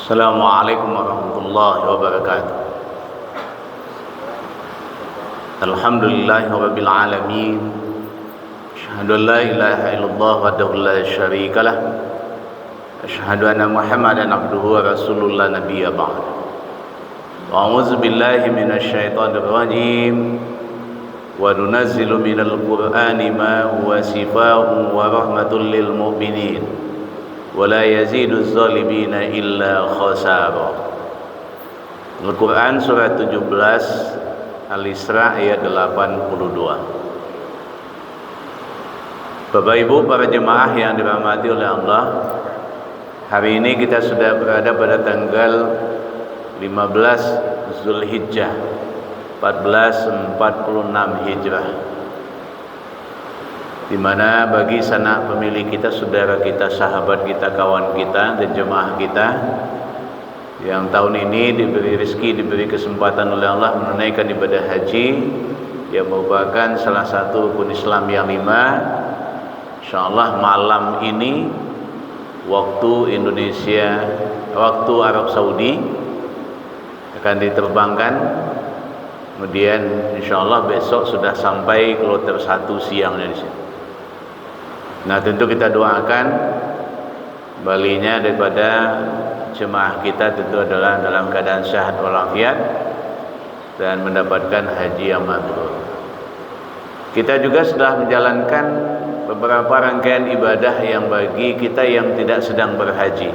Assalamualaikum warahmatullahi wabarakatuh. Alhamdulillahirabbil alamin. Asyhadu an la ilaha illallah wahdahu la syarika lah. Asyhadu anna Muhammadan abduhu wa rasuluhu la nabiyya ba'd. Wa a'udzu billahi minasy syaithanir rajim. Wa nunazzilu minal qur'ani ma huwa shifaa'un wa rahmatul lil mu'minin. Wala yazidu zalimina illa khasara. Al-Quran surat 17 Al-Isra ayat 82. Bapak Ibu para jemaah yang dirahmati oleh Allah, hari ini kita sudah berada pada tanggal 15 Zulhijjah 1446 Hijrah, di mana bagi sanak pemilih kita, saudara kita, sahabat kita, kawan kita, dan jemaah kita yang tahun ini diberi rezeki, diberi kesempatan oleh Allah menunaikan ibadah haji yang merupakan salah satu rukun Islam yang 5. Insyaallah malam ini waktu Indonesia, waktu Arab Saudi akan diterbangkan. Kemudian insyaallah besok sudah sampai kloter 1 siangnya di sini. Nah, tentu kita doakan balinya daripada jemaah kita tentu adalah dalam keadaan sehat walafiat dan mendapatkan haji yang mabrur. Kita juga sudah menjalankan beberapa rangkaian ibadah yang bagi kita yang tidak sedang berhaji.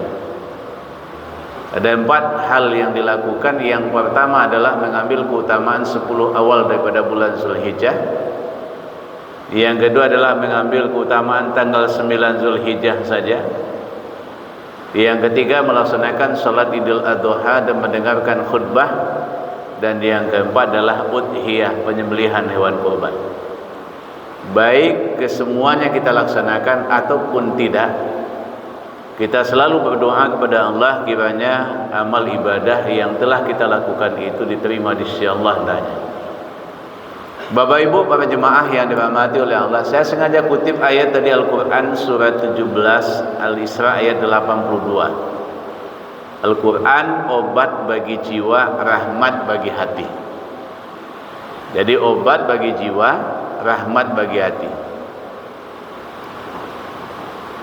Ada 4 hal yang dilakukan. Yang pertama adalah mengambil keutamaan 10 awal daripada bulan Zulhijjah. Yang kedua adalah mengambil keutamaan tanggal 9 Zulhijjah saja. Yang ketiga melaksanakan salat Idul Adha dan mendengarkan khutbah. Dan yang keempat adalah udhiyah, penyembelihan hewan kurban. Baik kesemuanya kita laksanakan ataupun tidak, kita selalu berdoa kepada Allah kiranya amal ibadah yang telah kita lakukan itu diterima di sisi Allah hendaknya. Bapak Ibu para jemaah yang dirahmati oleh Allah, saya sengaja kutip ayat dari Al-Quran surat 17 Al-Isra ayat 82. Al-Quran obat bagi jiwa, rahmat bagi hati. Jadi obat bagi jiwa, rahmat bagi hati.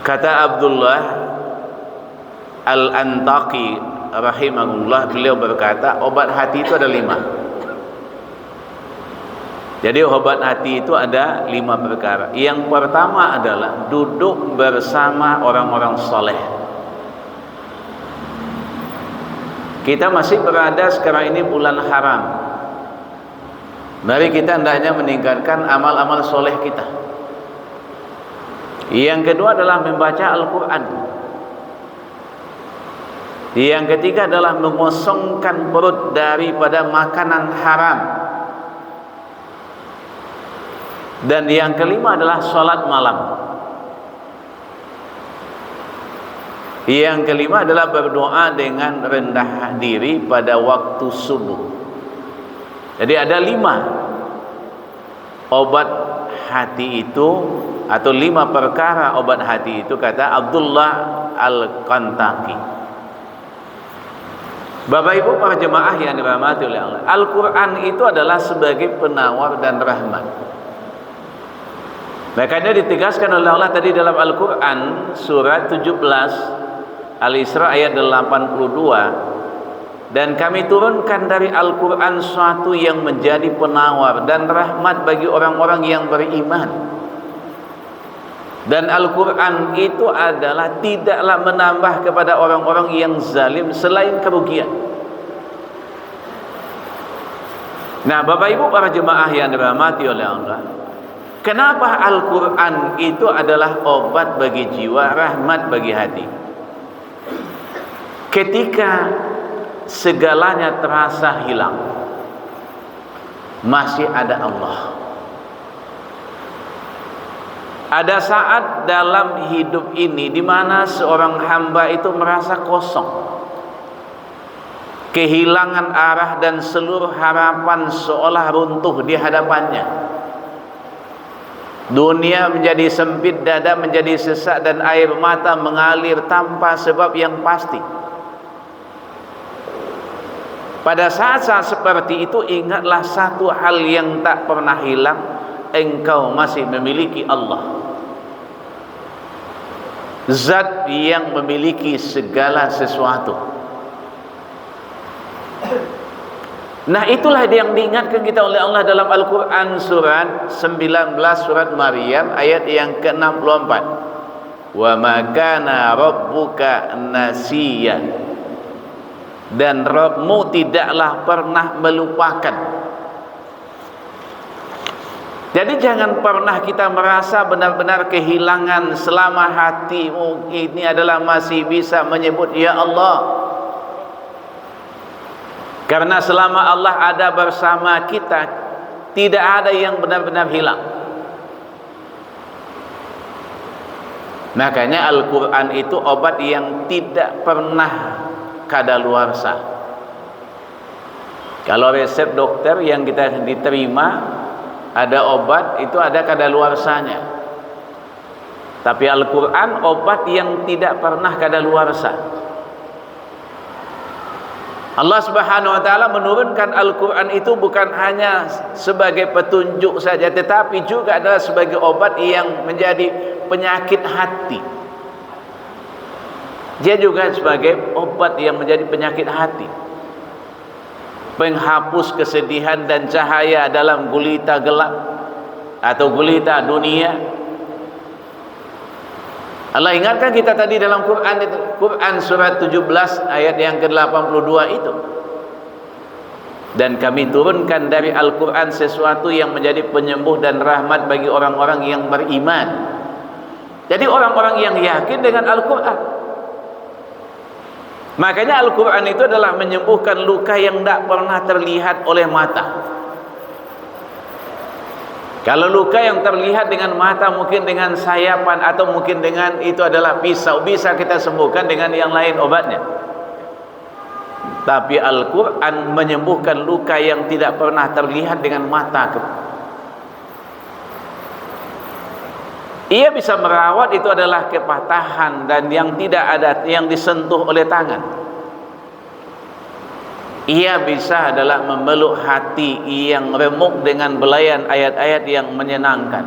Kata Abdullah Al-Antaqi rahimahullah, beliau berkata obat hati itu ada 5. Jadi obat hati itu ada 5 perkara. Yang pertama adalah duduk bersama orang-orang soleh. Kita masih berada sekarang ini bulan haram. Mari kita hendaknya meningkatkan amal-amal soleh kita. Yang kedua adalah membaca Al-Quran. Yang ketiga adalah mengosongkan perut daripada makanan haram. Dan yang kelima adalah sholat malam. Yang kelima adalah berdoa dengan rendah diri pada waktu subuh. Jadi ada 5 obat hati itu, atau 5 perkara obat hati itu, kata Abdullah Al-Qantaqi. Bapak Ibu para jemaah yang dirahmati oleh Allah, Al-Quran itu adalah sebagai penawar dan rahmat. Makanya ditegaskan oleh Allah tadi dalam Al-Quran surat 17 Al-Isra ayat 82, dan kami turunkan dari Al-Quran suatu yang menjadi penawar dan rahmat bagi orang-orang yang beriman. Dan Al-Quran itu adalah tidaklah menambah kepada orang-orang yang zalim selain kerugian. Nah, Bapak Ibu para jemaah yang dirahmati oleh Allah, kenapa Al-Quran itu adalah obat bagi jiwa, rahmat bagi hati? Ketika segalanya terasa hilang, masih ada Allah. Ada saat dalam hidup ini di mana seorang hamba itu merasa kosong, kehilangan arah, dan seluruh harapan seolah runtuh di hadapannya. Dunia menjadi sempit, dada menjadi sesak, dan air mata mengalir tanpa sebab yang pasti. Pada saat-saat seperti itu ingatlah satu hal yang tak pernah hilang, engkau masih memiliki Allah, zat yang memiliki segala sesuatu. Nah, itulah yang diingatkan kita oleh Allah dalam Al-Quran surat 19, surat Maryam ayat yang ke-64. Wa ma kana rabbuka nasiya, dan Rabbmu tidaklah pernah melupakan. Jadi jangan pernah kita merasa benar-benar kehilangan selama hatimu ini adalah masih bisa menyebut ya Allah. Karena selama Allah ada bersama kita, tidak ada yang benar-benar hilang. Makanya Al-Quran itu obat yang tidak pernah kadaluarsa. Kalau resep dokter yang kita diterima ada obat, itu ada kadaluarsanya. Tapi Al-Quran obat yang tidak pernah kadaluarsa. Allah Subhanahu wa taala menurunkan Al-Quran itu bukan hanya sebagai petunjuk saja, tetapi juga adalah sebagai obat yang menjadi penyakit hati. Dia juga sebagai obat yang menjadi penyakit hati, penghapus kesedihan dan cahaya dalam gulita gelap atau gulita dunia. Allah ingatkan kita tadi dalam Quran itu, Quran surat 17 ayat yang ke-82 itu. Dan kami turunkan dari Al-Quran sesuatu yang menjadi penyembuh dan rahmat bagi orang-orang yang beriman. Jadi orang-orang yang yakin dengan Al-Quran. Makanya Al-Quran itu adalah menyembuhkan luka yang tidak pernah terlihat oleh mata. Kalau luka yang terlihat dengan mata, mungkin dengan sayapan atau mungkin dengan itu adalah pisau, bisa kita sembuhkan dengan yang lain obatnya. Tapi Al-Quran menyembuhkan luka yang tidak pernah terlihat dengan mata. Ia bisa merawat, itu adalah kepatahan dan yang tidak ada yang disentuh oleh tangan. Ia bisa adalah memeluk hati yang remuk dengan belayan ayat-ayat yang menyenangkan.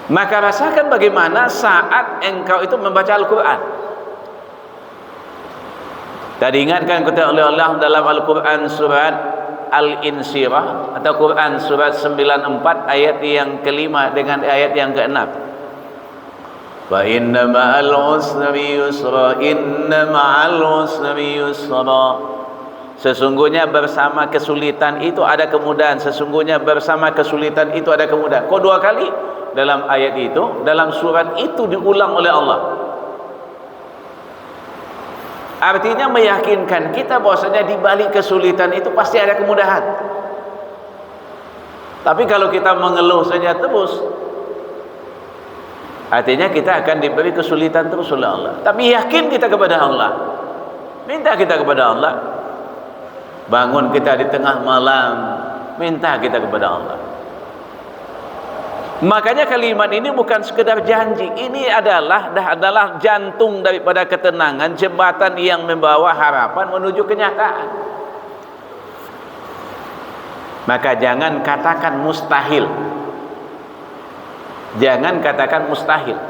Maka rasakan bagaimana saat engkau itu membaca Al-Quran. Tadi ingatkan kita oleh Allah dalam Al-Quran surat Al-Insyirah atau Quran surat 94 ayat yang kelima dengan ayat yang keenam. Fa inna ma'al usri yusra, inna ma'al usri yusra. Sesungguhnya bersama kesulitan itu ada kemudahan. Sesungguhnya bersama kesulitan itu ada kemudahan. Kok dua kali dalam ayat itu, dalam surat itu diulang oleh Allah. Artinya meyakinkan kita bahwasanya di balik kesulitan itu pasti ada kemudahan. Tapi kalau kita mengeluh saja terus, artinya kita akan diberi kesulitan terus oleh Allah. Tapi yakin kita kepada Allah, minta kita kepada Allah. Bangun kita di tengah malam, minta kita kepada Allah. Makanya kalimat ini bukan sekedar janji, ini adalah jantung daripada ketenangan, jembatan yang membawa harapan menuju kenyataan. Maka jangan katakan mustahil. Jangan katakan mustahil.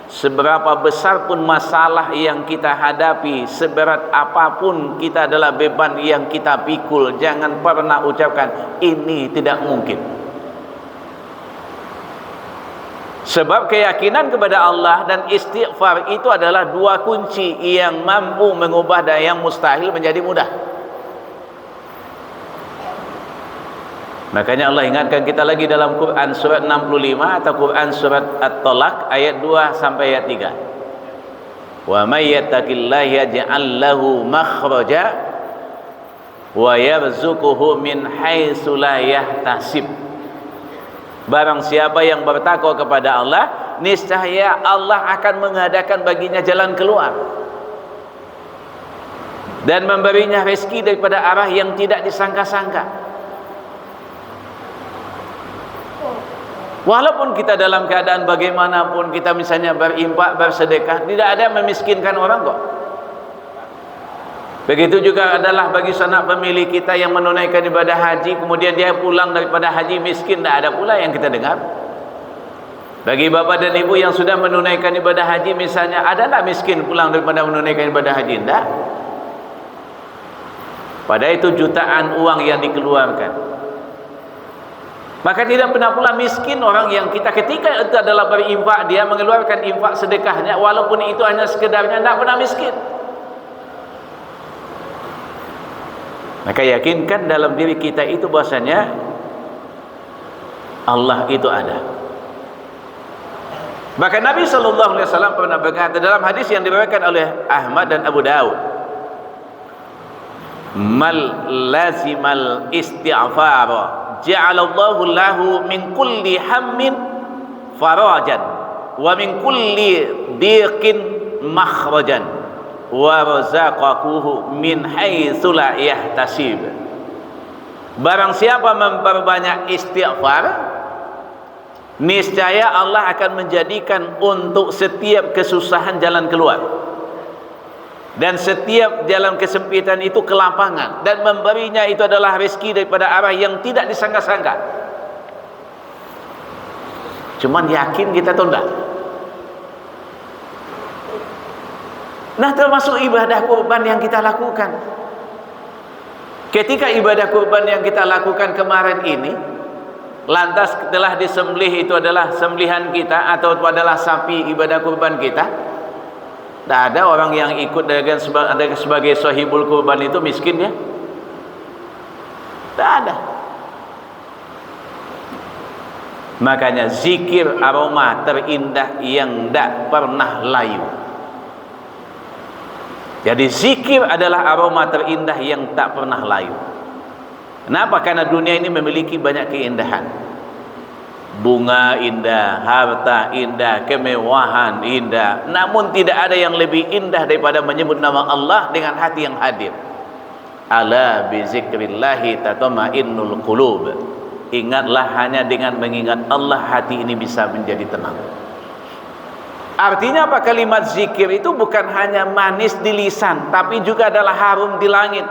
Seberapa besar pun masalah yang kita hadapi, seberat apapun kita adalah beban yang kita pikul, jangan pernah ucapkan ini tidak mungkin. Sebab keyakinan kepada Allah dan istighfar itu adalah dua kunci yang mampu mengubah yang mustahil menjadi mudah. Makanya Allah ingatkan kita lagi dalam Quran surat 65 atau Quran surat At-Talaq ayat 2 sampai ayat 3. Wa may yattaqillaha yaj'al lahu makhraja wa yarzuquhu min haitsu la yahtasib. Barang siapa yang bertakwa kepada Allah, niscaya Allah akan mengadakan baginya jalan keluar dan memberinya rezeki daripada arah yang tidak disangka-sangka. Walaupun kita dalam keadaan bagaimanapun, kita misalnya berimpak, bersedekah, tidak ada yang memiskinkan orang kok. Begitu juga adalah bagi sanak famili kita yang menunaikan ibadah haji, kemudian dia pulang daripada haji miskin, tak ada pula yang kita dengar. Bagi bapa dan ibu yang sudah menunaikan ibadah haji misalnya, ada tak miskin pulang daripada menunaikan ibadah haji? Tak. Padahal itu jutaan uang yang dikeluarkan. Maka tidak pernah pula miskin orang yang kita ketika itu adalah berinfak, dia mengeluarkan infak sedekahnya, walaupun itu hanya sekedarnya, tak pernah miskin. Maka yakinkan dalam diri kita itu bahasanya Allah itu ada. Bahkan Nabi SAW pernah berkata dalam hadis yang diriwayatkan oleh Ahmad dan Abu Dawud, mal lazimal istighfar ja'alallahu lahu min kulli hammin farajan wa min kulli dhiqin makhrajan wa razaqahu min haitsu la yahtasib. Barang siapa memperbanyak istighfar, niscaya Allah akan menjadikan untuk setiap kesusahan jalan keluar, dan setiap jalan kesempitan itu kelapangan, dan memberinya itu adalah rezeki daripada arah yang tidak disangka-sangka. Cuman yakin kita atau enggak? Nah, termasuk ibadah kurban yang kita lakukan. Ketika ibadah kurban yang kita lakukan kemarin ini, lantas telah disembelih, itu adalah sembelihan kita atau itu adalah sapi ibadah kurban kita, tak ada orang yang ikut dengan sebagai sahibul kurban itu miskin ya? Tak ada. Makanya zikir aroma terindah yang tak pernah layu. Jadi zikir adalah aroma terindah yang tak pernah layu. Kenapa? Karena dunia ini memiliki banyak keindahan. Bunga indah, harta indah, kemewahan indah, namun tidak ada yang lebih indah daripada menyebut nama Allah dengan hati yang hadir. Ala bi zikrillahi tatma'innul qulub. Ingatlah, hanya dengan mengingat Allah hati ini bisa menjadi tenang. Artinya apa? Kalimat zikir itu bukan hanya manis di lisan, tapi juga adalah harum di langit.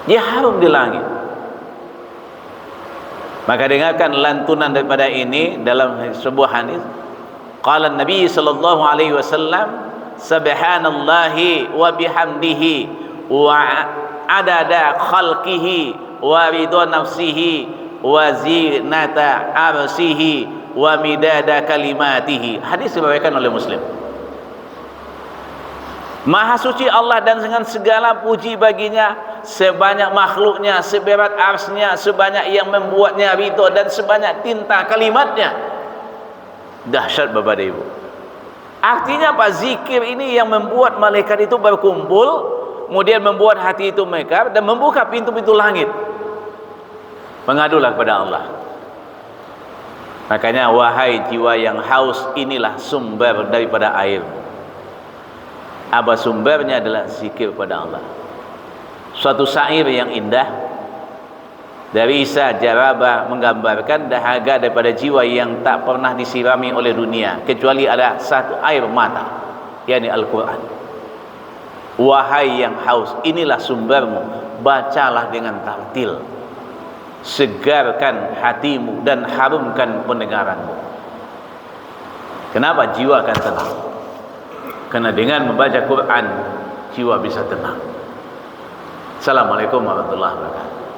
Dia harum di langit. Maka dengarkan lantunan daripada ini dalam sebuah hadis. Qala Nabi sallallahu alaihi wasallam, subhanallahi wa bihamdihi wa adada khalqihi wa ridha nafsihi wa zinata arsihi wa midada kalimatihi. Hadis diriwayatkan oleh Muslim. Maha suci Allah dan dengan segala puji baginya, sebanyak makhluknya, seberat arsnya, sebanyak yang membuatnya ridho, dan sebanyak tinta kalimatnya. Dahsyat Bapak dan Ibu. Artinya apa? Zikir ini yang membuat malaikat itu berkumpul, kemudian membuat hati itu mekar dan membuka pintu-pintu langit. Mengadulah kepada Allah. Makanya wahai jiwa yang haus, inilah sumber daripada air. Apa sumbernya? Adalah zikir pada Allah. Suatu syair yang indah dari Isa Jaraba menggambarkan dahaga daripada jiwa yang tak pernah disirami oleh dunia kecuali ada satu air mata, yakni Al-Quran. Wahai yang haus, inilah sumbermu, bacalah dengan tartil, segarkan hatimu dan harumkan pendengaranmu. Kenapa jiwa akan tenang? Karena dengan membaca Quran jiwa bisa tenang. Assalamualaikum warahmatullahi wabarakatuh.